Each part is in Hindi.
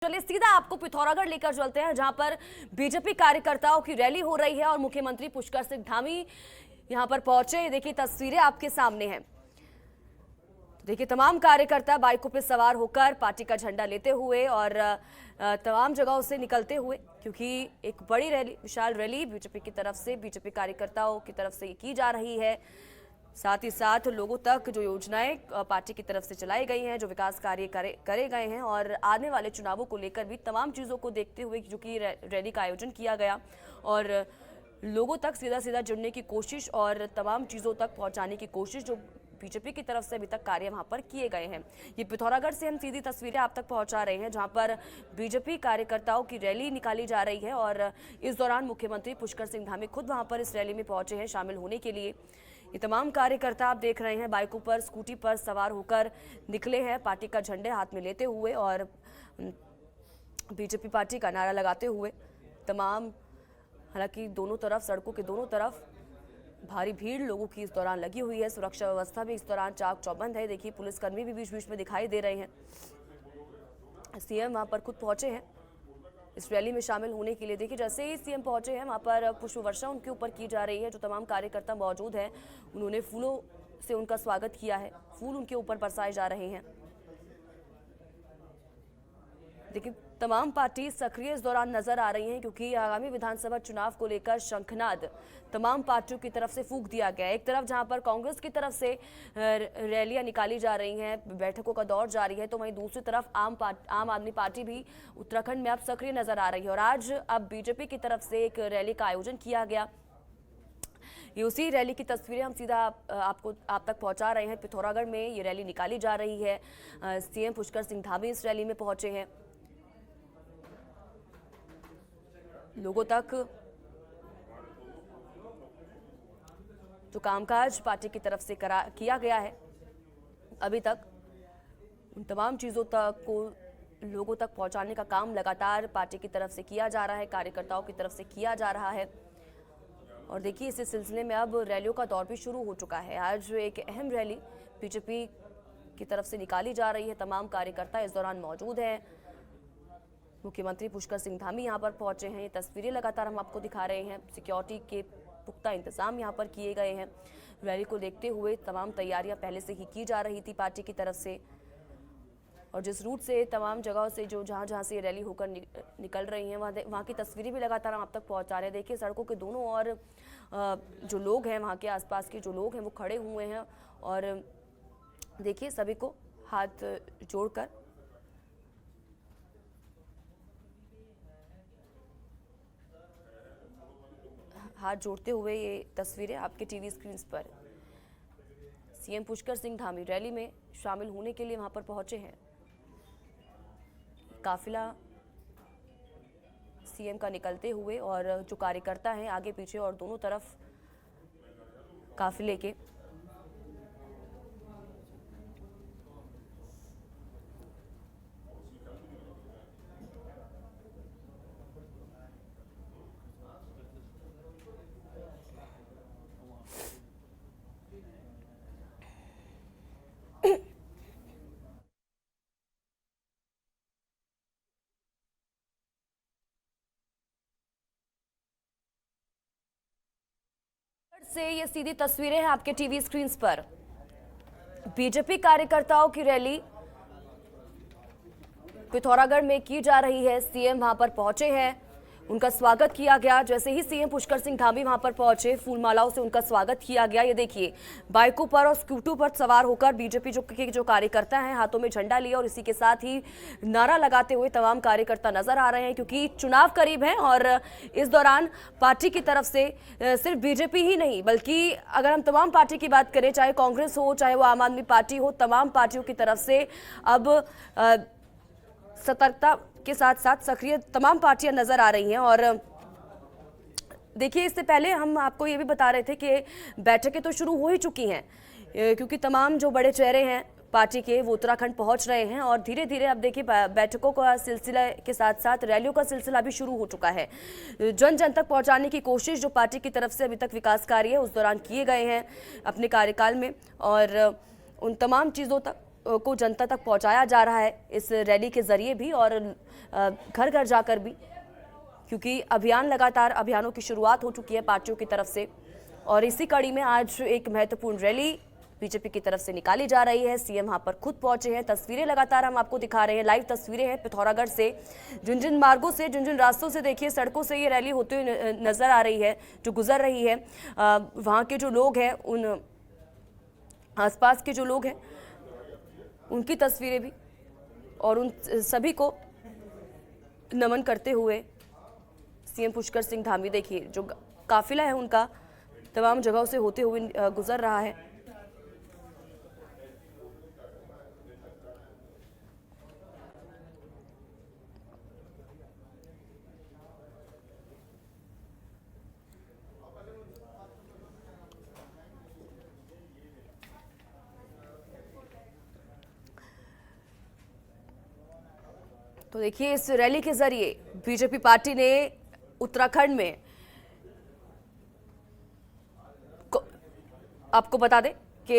चलिए सीधा आपको पिथौरागढ़ लेकर चलते हैं, जहां पर बीजेपी कार्यकर्ताओं की रैली हो रही है और मुख्यमंत्री पुष्कर सिंह धामी यहां पर पहुंचे। देखिए तस्वीरें आपके सामने हैं। देखिए तमाम कार्यकर्ता बाइकों पर सवार होकर पार्टी का झंडा लेते हुए और तमाम जगहों से निकलते हुए, क्योंकि एक बड़ी रैली, विशाल रैली बीजेपी की तरफ से, बीजेपी कार्यकर्ताओं की तरफ से की जा रही है। साथ ही साथ लोगों तक जो योजनाएं पार्टी की तरफ से चलाई गई हैं, जो विकास कार्य करे गए हैं और आने वाले चुनावों को लेकर भी तमाम चीज़ों को देखते हुए जो कि रैली का आयोजन किया गया और लोगों तक सीधा सीधा जुड़ने की कोशिश और तमाम चीज़ों तक पहुंचाने की कोशिश जो बीजेपी की तरफ से अभी तक कार्य वहां पर किए गए हैं। ये पिथौरागढ़ से हम सीधी तस्वीरें आप तक पहुंचा रहे हैं, जहां पर बीजेपी कार्यकर्ताओं की रैली निकाली जा रही है और इस दौरान मुख्यमंत्री पुष्कर सिंह धामी खुद वहां पर इस रैली में पहुंचे हैं शामिल होने के लिए। ये तमाम कार्यकर्ता आप देख रहे हैं बाइकों पर, स्कूटी पर सवार होकर निकले हैं, पार्टी का झंडे हाथ में लेते हुए और बीजेपी पार्टी का नारा लगाते हुए। तमाम हालांकि दोनों तरफ, सड़कों के दोनों तरफ भारी भीड़ लोगों की इस दौरान लगी हुई है। सुरक्षा व्यवस्था भी इस दौरान चाक चौबंद है। देखिए पुलिसकर्मी भी बीच बीच में दिखाई दे रहे हैं। सीएम वहां पर खुद पहुंचे हैं इस रैली में शामिल होने के लिए। देखिए जैसे ही सीएम पहुंचे हैं, वहां पर पुष्प वर्षा उनके ऊपर की जा रही है। जो तमाम कार्यकर्ता मौजूद हैं, उन्होंने फूलों से उनका स्वागत किया है, फूल उनके ऊपर बरसाए जा रहे हैं। देखिए तमाम पार्टी सक्रिय इस दौरान नजर आ रही हैं, क्योंकि आगामी विधानसभा चुनाव को लेकर शंखनाद तमाम पार्टियों की तरफ से फूंक दिया गया है। एक तरफ जहां पर कांग्रेस की तरफ से रैलियां निकाली जा रही हैं, बैठकों का दौर जारी है, तो वहीं दूसरी तरफ आम आदमी पार्टी भी उत्तराखंड में अब सक्रिय नजर आ रही है। और आज अब बीजेपी की तरफ से एक रैली का आयोजन किया गया। ये उसी रैली की तस्वीरें हम सीधा आप तक पहुंचा रहे हैं। पिथौरागढ़ में ये रैली निकाली जा रही है। सीएम पुष्कर सिंह धामी इस रैली में पहुंचे हैं। लोगों तक जो कामकाज पार्टी की तरफ से किया गया है अभी तक, उन तमाम चीज़ों तक को लोगों तक पहुंचाने का काम लगातार पार्टी की तरफ से किया जा रहा है, कार्यकर्ताओं की तरफ से किया जा रहा है। और देखिए इसी सिलसिले में अब रैलियों का दौर भी शुरू हो चुका है। आज एक अहम रैली बीजेपी की तरफ से निकाली जा रही है। तमाम कार्यकर्ता इस दौरान मौजूद हैं। मुख्यमंत्री पुष्कर सिंह धामी यहां पर पहुंचे हैं। ये तस्वीरें लगातार हम आपको दिखा रहे हैं। सिक्योरिटी के पुख्ता इंतजाम यहां पर किए गए हैं। रैली को देखते हुए तमाम तैयारियां पहले से ही की जा रही थी पार्टी की तरफ से। और जिस रूट से तमाम जगहों से जो जहां से रैली होकर निकल रही हैं, वहां की तस्वीरें भी लगातार हम आप तक पहुंचा रहे हैं। देखिए सड़कों के दोनों और जो लोग हैं, वहाँ के आसपास के जो लोग हैं, वो खड़े हुए हैं और देखिए सभी को हाथ जोड़कर हाथ जोड़ते हुए ये तस्वीरें आपके टीवी स्क्रीन पर। सीएम पुष्कर सिंह धामी रैली में शामिल होने के लिए वहां पर पहुंचे हैं। काफिला सीएम का निकलते हुए और जो कार्यकर्ता हैं आगे पीछे और दोनों तरफ काफिले के से ये सीधी तस्वीरें हैं आपके टीवी स्क्रीन पर। बीजेपी कार्यकर्ताओं की रैली पिथौरागढ़ में की जा रही है। सीएम वहां पर पहुंचे हैं, उनका स्वागत किया गया। जैसे ही सीएम पुष्कर सिंह धामी वहां पर पहुंचे, फूलमालाओं से उनका स्वागत किया गया। ये देखिए बाइकों पर और स्कूटरों पर सवार होकर बीजेपी जो कार्यकर्ता हैं, हाथों में झंडा लिया और इसी के साथ ही नारा लगाते हुए तमाम कार्यकर्ता नजर आ रहे हैं, क्योंकि चुनाव करीब है। और इस दौरान पार्टी की तरफ से सिर्फ बीजेपी ही नहीं, बल्कि अगर हम तमाम पार्टी की बात करें, चाहे कांग्रेस हो, चाहे वो आम आदमी पार्टी हो, तमाम पार्टियों की तरफ से अब सतर्कता के साथ साथ सक्रिय तमाम पार्टियां नजर आ रही हैं। और देखिए इससे पहले हम आपको ये भी बता रहे थे कि बैठकें तो शुरू हो ही चुकी हैं, क्योंकि तमाम जो बड़े चेहरे हैं पार्टी के वो उत्तराखंड पहुंच रहे हैं और धीरे धीरे अब देखिए बैठकों का सिलसिला के साथ साथ रैलियों का सिलसिला भी शुरू हो चुका है। जन जन तक पहुंचाने की कोशिश जो पार्टी की तरफ से अभी तक विकास कार्य है उस दौरान किए गए हैं अपने कार्यकाल में, और उन तमाम चीज़ों तक को जनता तक पहुंचाया जा रहा है इस रैली के जरिए भी और घर घर जाकर भी, क्योंकि लगातार अभियानों की शुरुआत हो चुकी है पार्टियों की तरफ से। और इसी कड़ी में आज एक महत्वपूर्ण रैली बीजेपी की तरफ से निकाली जा रही है। सीएम वहां पर खुद पहुंचे हैं। तस्वीरें लगातार हम आपको दिखा रहे हैं, लाइव तस्वीरें हैं पिथौरागढ़ से। जिन मार्गों से, जिन रास्तों से देखिए सड़कों से ये रैली होते हुए नजर आ रही है, जो गुजर रही है। वहां के जो लोग हैं, उन आसपास के जो लोग हैं उनकी तस्वीरें भी, और उन सभी को नमन करते हुए सीएम पुष्कर सिंह धामी, देखिए जो काफिला है उनका तमाम जगहों से होते हुए गुजर रहा है। तो देखिए इस रैली के जरिए बीजेपी पार्टी ने उत्तराखंड में, आपको बता दें कि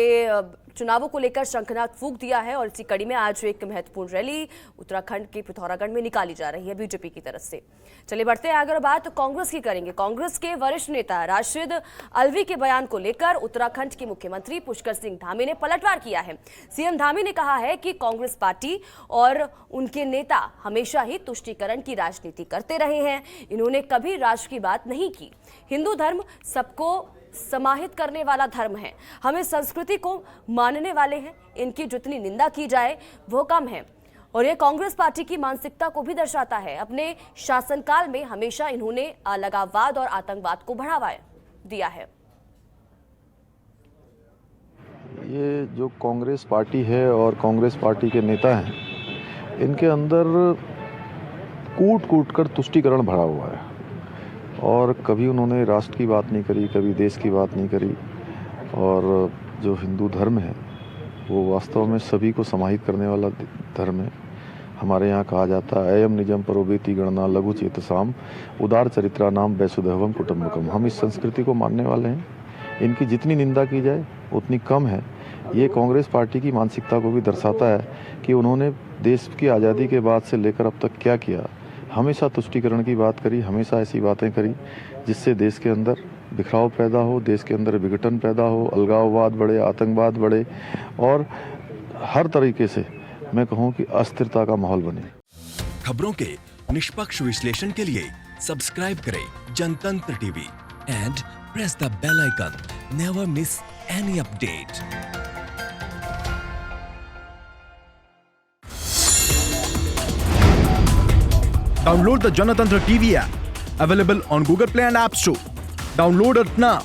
चुनावों को लेकर शंखनाद फूंक दिया है और इसी कड़ी में आज एक महत्वपूर्ण रैली उत्तराखंड के पिथौरागढ़ में निकाली जा रही है बीजेपी की तरफ से। चलिए बढ़ते हैं आगे, बात कांग्रेस की करेंगे। कांग्रेस के वरिष्ठ नेता राशिद अलवी के बयान को लेकर उत्तराखंड के मुख्यमंत्री पुष्कर सिंह धामी ने पलटवार किया है। सीएम धामी ने कहा है कि कांग्रेस पार्टी और उनके नेता हमेशा ही तुष्टीकरण की राजनीति करते रहे हैं। इन्होंने कभी राष्ट्र की बात नहीं की। हिंदू धर्म सबको समाहित करने वाला धर्म है। हमें संस्कृति को मानने वाले हैं। इनकी जितनी निंदा की जाए वो कम है। और ये कांग्रेस पार्टी की मानसिकता को भी दर्शाता है। अपने शासनकाल में हमेशा इन्होंने अलगाववाद और आतंकवाद को बढ़ावा दिया है। ये जो कांग्रेस पार्टी है और कांग्रेस पार्टी के नेता हैं, इनके अंदर कूट कूट कर तुष्टीकरण भरा हुआ है और कभी उन्होंने राष्ट्र की बात नहीं करी, कभी देश की बात नहीं करी। और जो हिंदू धर्म है वो वास्तव में सभी को समाहित करने वाला धर्म है। हमारे यहाँ कहा जाता है अयम निजम परोवेति गणना लघु चेतसाम उदार चरित्रा नाम वैसुधैवम कुटुम्बकम। हम इस संस्कृति को मानने वाले हैं। इनकी जितनी निंदा की जाए उतनी कम है। ये कांग्रेस पार्टी की मानसिकता को भी दर्शाता है कि उन्होंने देश की आज़ादी के बाद से लेकर अब तक क्या किया। हमेशा तुष्टीकरण की बात करी, हमेशा ऐसी बातें करी जिससे देश के अंदर बिखराव पैदा हो, देश के अंदर विघटन पैदा हो, अलगाववाद बढ़े, आतंकवाद बढ़े और हर तरीके से मैं कहूँ कि अस्थिरता का माहौल बने। खबरों के निष्पक्ष विश्लेषण के लिए सब्सक्राइब करें Janatantra TV and press the bell icon. Never miss any update. Download the Janatantra TV app, available on Google Play and App Store. Download it now.